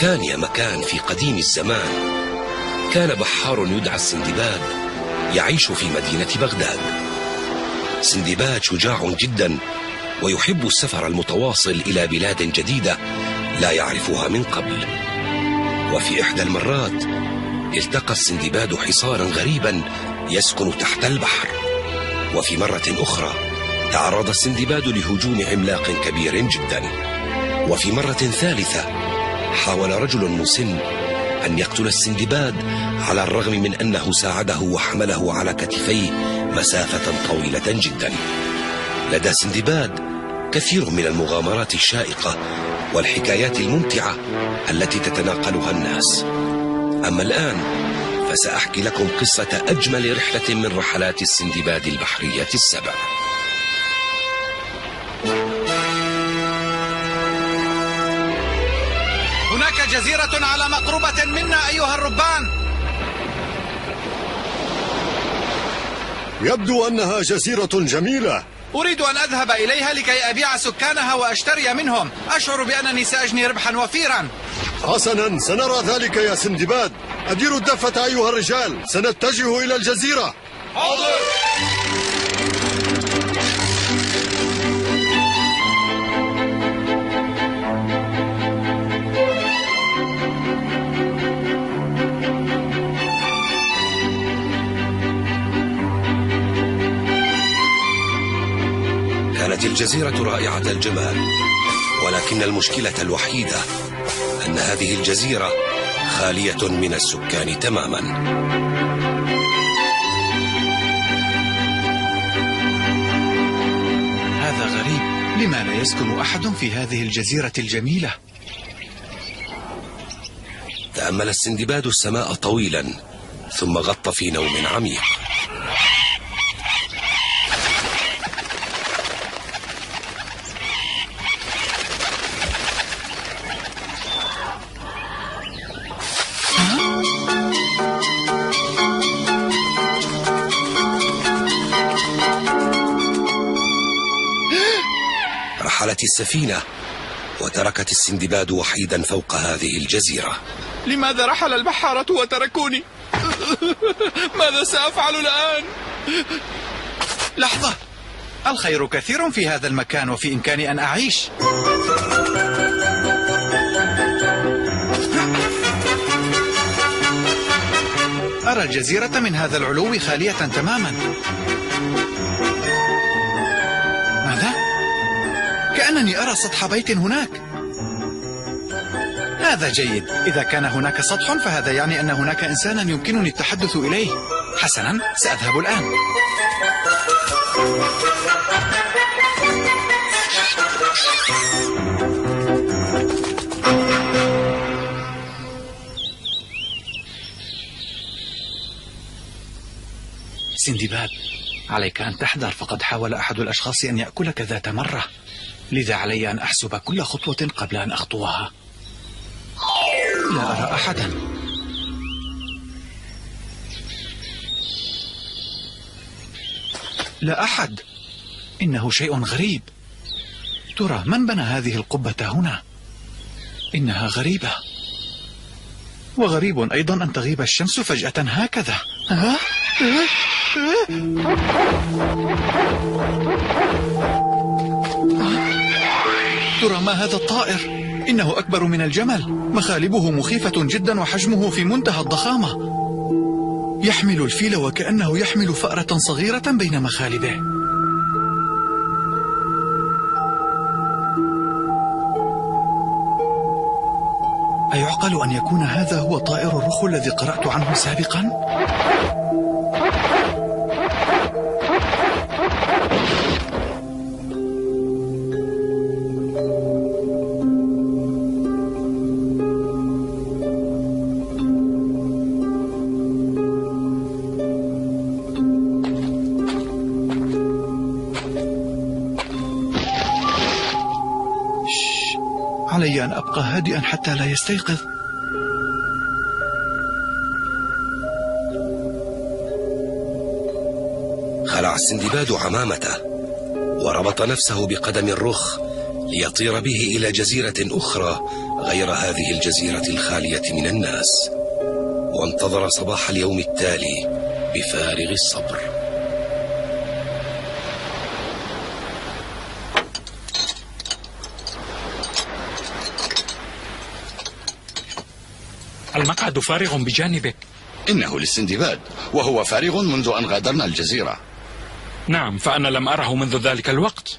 كان يا مكان في قديم الزمان كان بحار يدعى السندباد يعيش في مدينة بغداد. سندباد شجاع جدا ويحب السفر المتواصل إلى بلاد جديدة لا يعرفها من قبل. وفي إحدى المرات التقى السندباد حصانا غريبا يسكن تحت البحر. وفي مرة أخرى تعرض السندباد لهجوم عملاق كبير جدا. وفي مرة ثالثة حاول رجل مسن أن يقتل السندباد على الرغم من أنه ساعده وحمله على كتفيه مسافة طويلة جدا. لدى سندباد كثير من المغامرات الشائقة والحكايات الممتعة التي تتناقلها الناس. أما الآن فسأحكي لكم قصة أجمل رحلة من رحلات السندباد البحرية السبع. هناك جزيرة على مقربة منا أيها الربان. يبدو أنها جزيرة جميلة. أريد أن أذهب إليها لكي أبيع سكانها وأشتري منهم. أشعر بأنني سأجني ربحا وفيرا. حسنا، سنرى ذلك يا سندباد. أديروا الدفة أيها الرجال، سنتجه إلى الجزيرة. حاضر. كانت الجزيرة رائعة الجمال، ولكن المشكلة الوحيدة أن هذه الجزيرة خالية من السكان تماما. هذا غريب، لما لا يسكن أحد في هذه الجزيرة الجميلة؟ تأمل السندباد السماء طويلا ثم غط في نوم عميق. رحلت السفينة وتركت السندباد وحيدا فوق هذه الجزيرة. لماذا رحل البحارة وتركوني؟ ماذا سأفعل الآن؟ لحظة، الخير كثير في هذا المكان وفي إمكاني أن أعيش. أرى الجزيرة من هذا العلو خالية تماما. ماذا؟ كأنني أرى سطح بيت هناك. هذا جيد، إذا كان هناك سطح فهذا يعني أن هناك إنسانا يمكنني التحدث إليه. حسنا، سأذهب الآن. سندباد، عليك أن تحذر، فقد حاول أحد الأشخاص أن يأكلك ذات مرة، لذا علي أن أحسب كل خطوة قبل أن أخطوها. لا أرى أحدا. لا أحد. إنه شيء غريب. ترى من بنى هذه القبة هنا؟ إنها غريبة. وغريب أيضا أن تغيب الشمس فجأة هكذا. ترى ما هذا الطائر؟ إنه أكبر من الجمل، مخالبه مخيفة جدا وحجمه في منتهى الضخامة. يحمل الفيل وكأنه يحمل فأرة صغيرة بين مخالبه. أيعقل أن يكون هذا هو طائر الرخو الذي قرأت عنه سابقا؟ علي أن أبقى هادئا حتى لا يستيقظ. خلع السندباد عمامته وربط نفسه بقدم الرخ ليطير به إلى جزيرة أخرى غير هذه الجزيرة الخالية من الناس، وانتظر صباح اليوم التالي بفارغ الصبر. المقعد فارغ بجانبك. إنه للسندباد، وهو فارغ منذ أن غادرنا الجزيرة. نعم، فأنا لم أره منذ ذلك الوقت.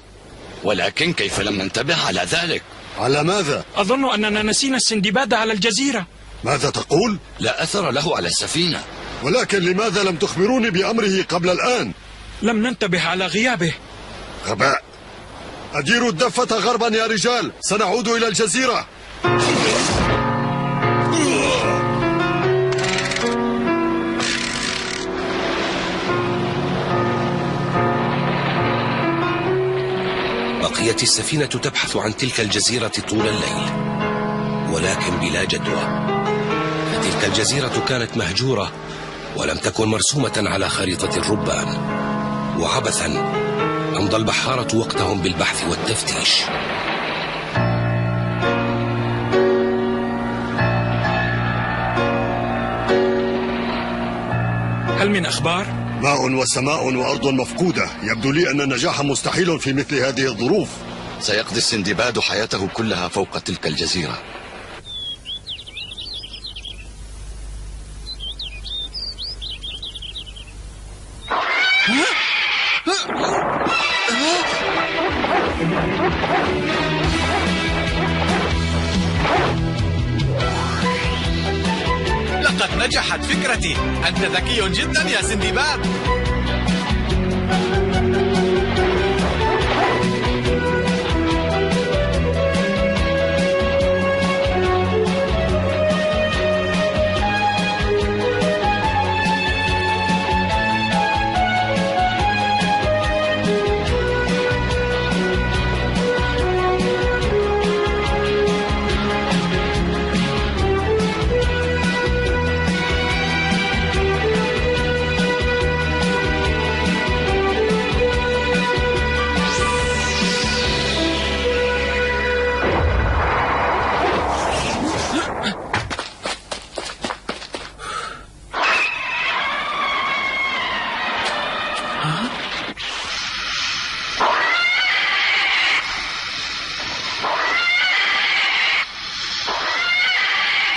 ولكن كيف لم ننتبه على ذلك؟ على ماذا؟ أظن أننا نسينا السندباد على الجزيرة. ماذا تقول؟ لا أثر له على السفينة. ولكن لماذا لم تخبروني بأمره قبل الآن؟ لم ننتبه على غيابه. غباء. أديروا الدفة غربا يا رجال، سنعود إلى الجزيرة. بقيت السفينة تبحث عن تلك الجزيرة طول الليل، ولكن بلا جدوى، فتلك الجزيرة كانت مهجورة ولم تكن مرسومة على خريطة الربان. وعبثا أمضى البحارة وقتهم بالبحث والتفتيش. هل من أخبار؟ ماء وسماء وأرض مفقودة. يبدو لي أن النجاح مستحيل في مثل هذه الظروف. سيقضي السندباد حياته كلها فوق تلك الجزيرة. لقد نجحت فكرتي. أنت ذكي جدا يا سندباد.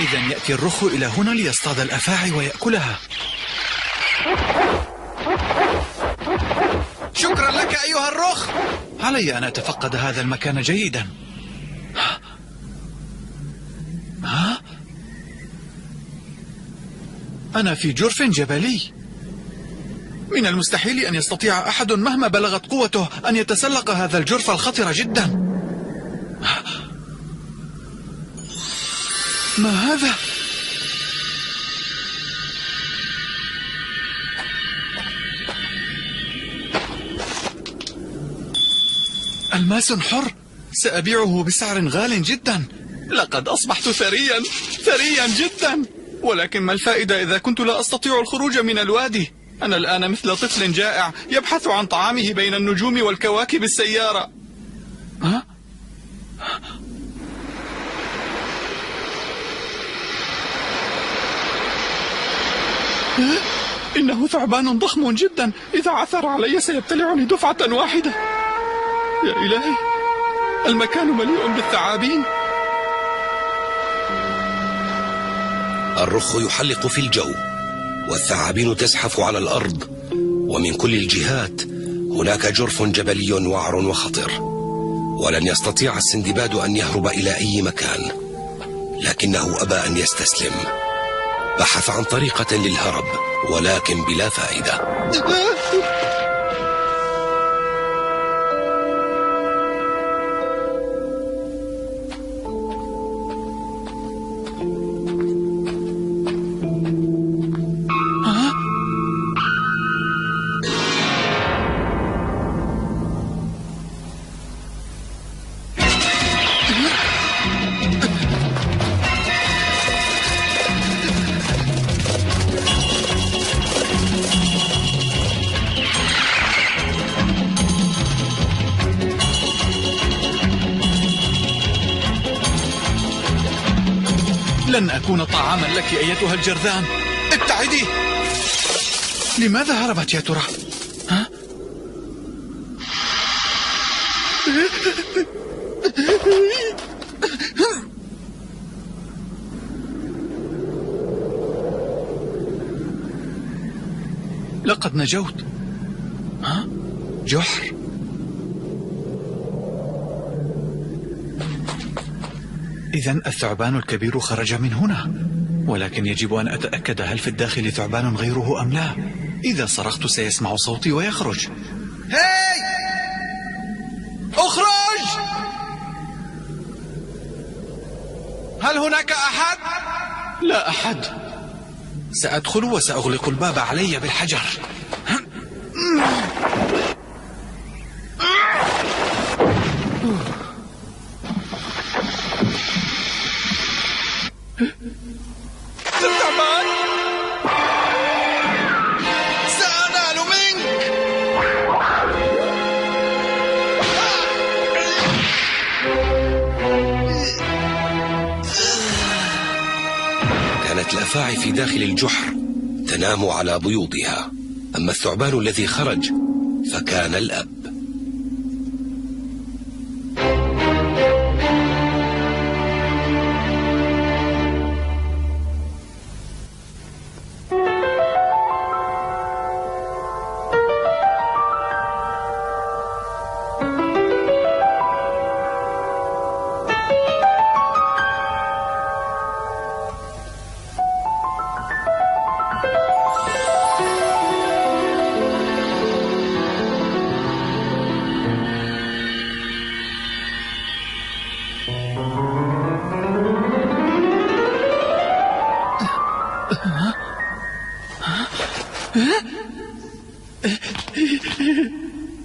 إذا يأتي الرخ إلى هنا ليصطاد الأفاعي ويأكلها. شكرا لك أيها الرخ. علي أن أتفقد هذا المكان جيدا. أنا في جرف جبلي. من المستحيل أن يستطيع أحد مهما بلغت قوته أن يتسلق هذا الجرف الخطر جدا. ما هذا؟ ألماس حر، سأبيعه بسعر غال جدا. لقد أصبحت ثريا جدا. ولكن ما الفائدة إذا كنت لا أستطيع الخروج من الوادي؟ أنا الآن مثل طفل جائع يبحث عن طعامه بين النجوم والكواكب السيارة. إنه ثعبان ضخم جدا، إذا عثر علي سيبتلعني دفعة واحدة. يا إلهي، المكان مليء بالثعابين. الرخ يحلق في الجو، والثعابين تزحف على الأرض، ومن كل الجهات هناك جرف جبلي وعر وخطر، ولن يستطيع السندباد أن يهرب إلى أي مكان، لكنه أبى أن يستسلم. بحث عن طريقة للهرب، ولكن بلا فائدة. لن أكون طعاما لك أيتها الجرذان. ابتعدي. لماذا هربت يا ترى؟ ها؟ لقد نجوت. ها؟ جحر. إذن الثعبان الكبير خرج من هنا، ولكن يجب أن أتأكد هل في الداخل ثعبان غيره أم لا. إذا صرخت سيسمع صوتي ويخرج. هاي! اخرج! هل هناك أحد؟ لا أحد. سأدخل وسأغلق الباب علي بالحجر. الثعبان! سأنال منك! كانت الأفاعي في داخل الجحر تنام على بيوضها، أما الثعبان الذي خرج فكان الأب.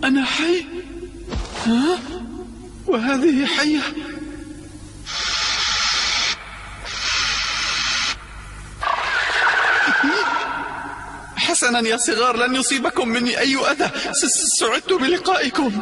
أنا حي. ها؟ وهذه حية. حسنا يا صغار، لن يصيبكم مني أي أذى. سعدت بلقائكم.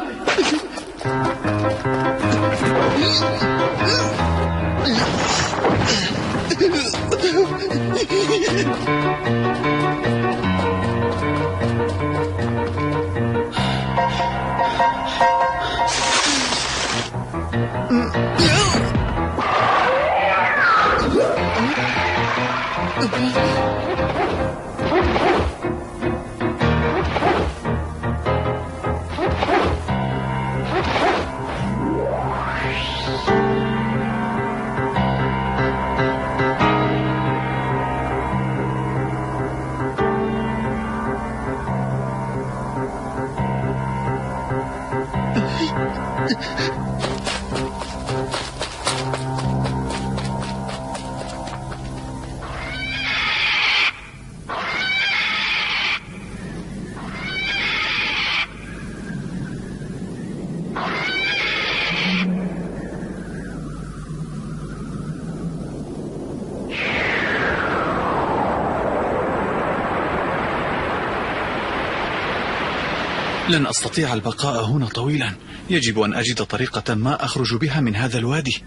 لن أستطيع البقاء هنا طويلا. يجب أن أجد طريقة ما أخرج بها من هذا الوادي.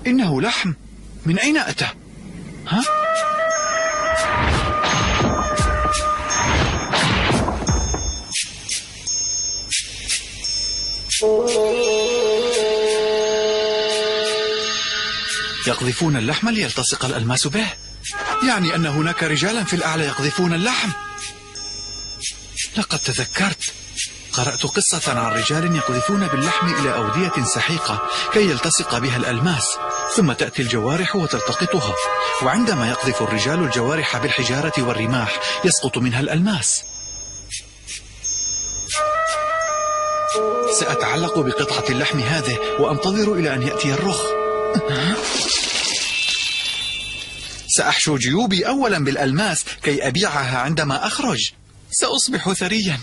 إنه لحم. من أين أتى؟ ها؟ يقذفون اللحم ليلتصق الألماس به. يعني أن هناك رجالا في الأعلى يقذفون اللحم. لقد تذكرت، قرأت قصة عن رجال يقذفون باللحم إلى أودية سحيقة كي يلتصق بها الألماس، ثم تأتي الجوارح وتلتقطها، وعندما يقذف الرجال الجوارح بالحجارة والرماح يسقط منها الألماس. سأتعلق بقطعة اللحم هذه وأنتظر إلى أن يأتي الرخ. سأحشو جيوبي أولا بالألماس كي أبيعها عندما أخرج. سأصبح ثريا.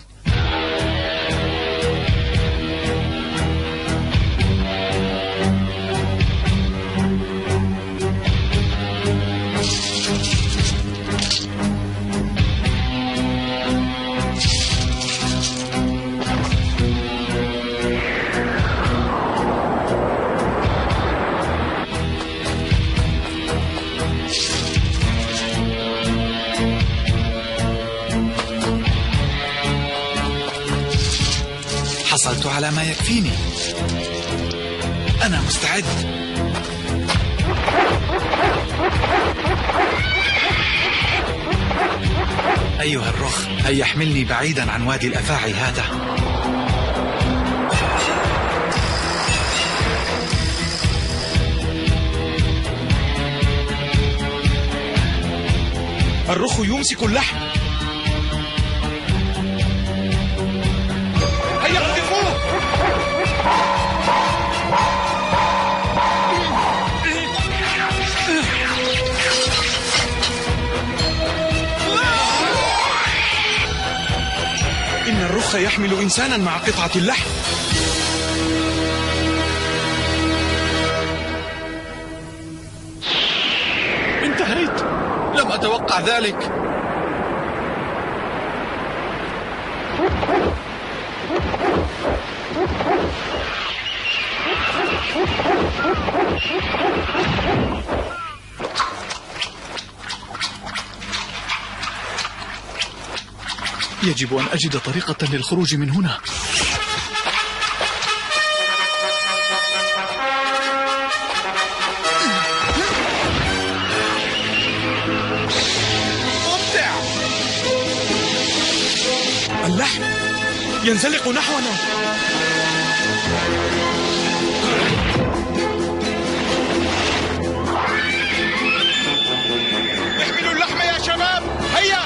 حصلت على ما يكفيني. أنا مستعد. أيها الرخ، هيا احملني بعيدا عن وادي الأفاعي هذا. الرخ يمسك اللحم. هيا اقذفوه. إن الرخ يحمل إنسانا مع قطعة اللحم. انتهيت. لم أتوقع ذلك. يجب أن أجد طريقة للخروج من هنا. ممتع. اللحم ينزلق نحونا. احملوا اللحم يا شباب، هيا.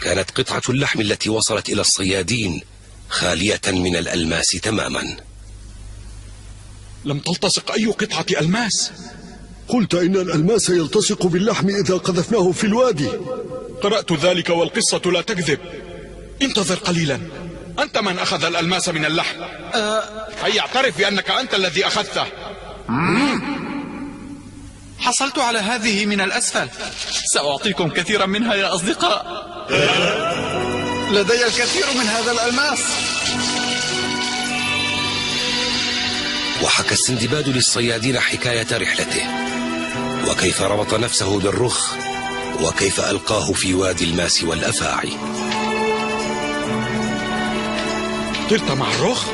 كانت قطعة اللحم التي وصلت إلى الصيادين خالية من الألماس تماما. لم تلتصق أي قطعة ألماس. قلت إن الألماس يلتصق باللحم إذا قذفناه في الوادي. قرأت ذلك والقصة لا تكذب. انتظر قليلا. أنت من أخذ الألماس من اللحم. هيا اعترف بأنك أنت الذي أخذته. حصلت على هذه من الأسفل. سأعطيكم كثيرا منها يا أصدقاء. لدي الكثير من هذا الألماس. وحكى السندباد للصيادين حكاية رحلته، وكيف ربط نفسه بالرخ، وكيف ألقاه في وادي الماس والأفاعي. طرت مع الرخ؟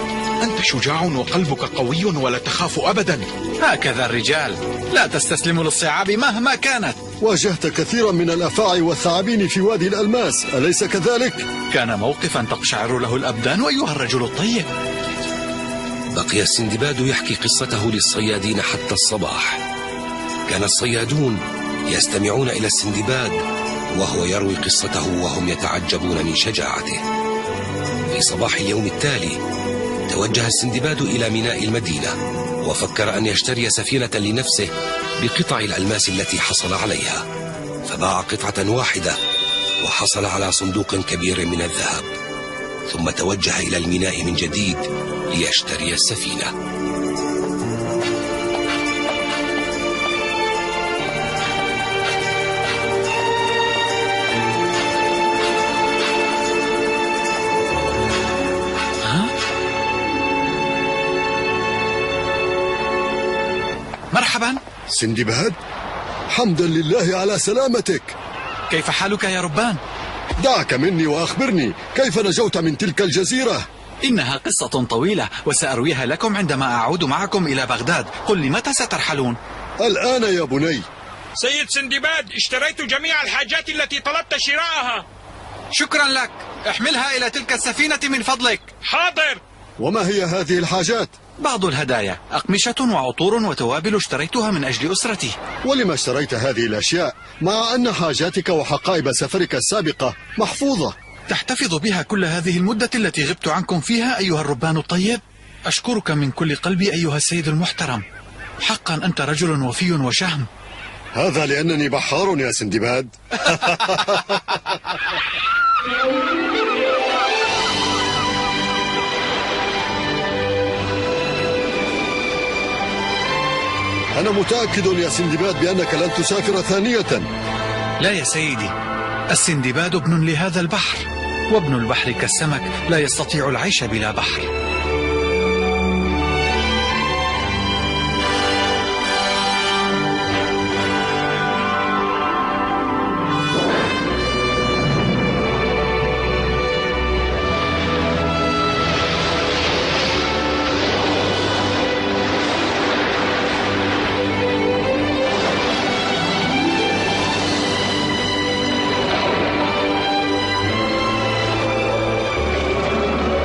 أنت شجاع وقلبك قوي ولا تخاف أبدا. هكذا الرجال، لا تستسلموا للصعاب مهما كانت. واجهت كثيرا من الأفاعي والثعابين في وادي الألماس، أليس كذلك؟ كان موقفا تقشعر له الأبدان أيها الرجل الطيب. بقي السندباد يحكي قصته للصيادين حتى الصباح. كان الصيادون يستمعون إلى السندباد وهو يروي قصته وهم يتعجبون من شجاعته. في صباح اليوم التالي توجه السندباد إلى ميناء المدينة، وفكر أن يشتري سفينة لنفسه بقطع الألماس التي حصل عليها، فباع قطعة واحدة وحصل على صندوق كبير من الذهب، ثم توجه إلى الميناء من جديد ليشتري السفينة. مرحبا. سندباد، حمدا لله على سلامتك. كيف حالك يا ربان؟ دعك مني وأخبرني كيف نجوت من تلك الجزيرة. إنها قصة طويلة وسأرويها لكم عندما أعود معكم إلى بغداد. قل لي متى سترحلون؟ الآن يا بني. سيد سندباد، اشتريت جميع الحاجات التي طلبت شراءها. شكرا لك. احملها إلى تلك السفينة من فضلك. حاضر. وما هي هذه الحاجات؟ بعض الهدايا، أقمشة وعطور وتوابل اشتريتها من أجل أسرتي. ولما اشتريت هذه الأشياء مع أن حاجاتك وحقائب سفرك السابقة محفوظة؟ تحتفظ بها كل هذه المدة التي غبت عنكم فيها أيها الربان الطيب؟ أشكرك من كل قلبي أيها السيد المحترم. حقا أنت رجل وفي وشهم. هذا لأنني بحار يا سندباد. أنا متأكد يا سندباد بأنك لن تسافر ثانية. لا يا سيدي، السندباد ابن لهذا البحر، وابن البحر كالسمك لا يستطيع العيش بلا بحر.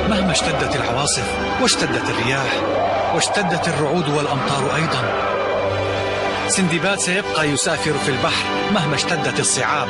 مهما اشتدت العواصف واشتدت الرياح واشتدت الرعود والأمطار أيضا، سندباد سيبقى يسافر في البحر مهما اشتدت الصعاب.